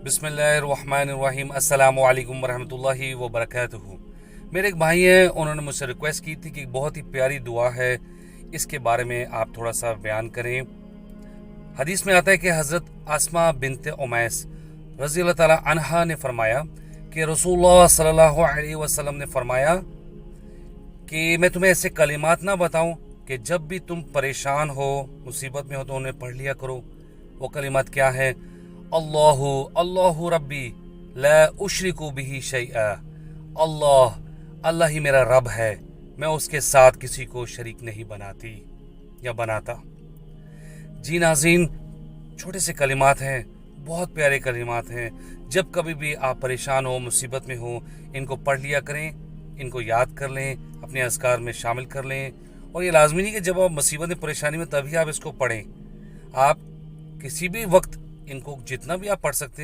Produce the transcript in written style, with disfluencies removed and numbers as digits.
بسم اللہ الرحمن الرحیم۔ السلام علیکم ورحمۃ اللہ وبرکاتہ۔ میرے ایک بھائی ہیں، انہوں نے مجھ سے ریکویسٹ کی تھی کہ ایک بہت ہی پیاری دعا ہے، اس کے بارے میں آپ تھوڑا سا بیان کریں۔ حدیث میں آتا ہے کہ حضرت اسماء بنت امیس رضی اللہ تعالی عنہا نے فرمایا کہ رسول اللہ صلی اللہ علیہ وسلم نے فرمایا کہ میں تمہیں ایسے کلمات نہ بتاؤں کہ جب بھی تم پریشان ہو، مصیبت میں ہو تو انہیں پڑھ لیا کرو۔ وہ کلمات کیا ہے؟ اللہ اللہ ربی لا اشرک بہ شیئا، اللہ ہی میرا رب ہے، میں اس کے ساتھ کسی کو شریک نہیں بناتی یا بناتا۔ جی ناظرین، چھوٹے سے کلمات ہیں، بہت پیارے کلمات ہیں۔ جب کبھی بھی آپ پریشان ہو، مصیبت میں ہو، ان کو پڑھ لیا کریں، ان کو یاد کر لیں، اپنے اذکار میں شامل کر لیں۔ اور یہ لازمی نہیں کہ جب آپ مصیبت میں پریشانی میں تبھی آپ اس کو پڑھیں، آپ کسی بھی وقت ان کو جتنا بھی آپ پڑھ سکتے ہیں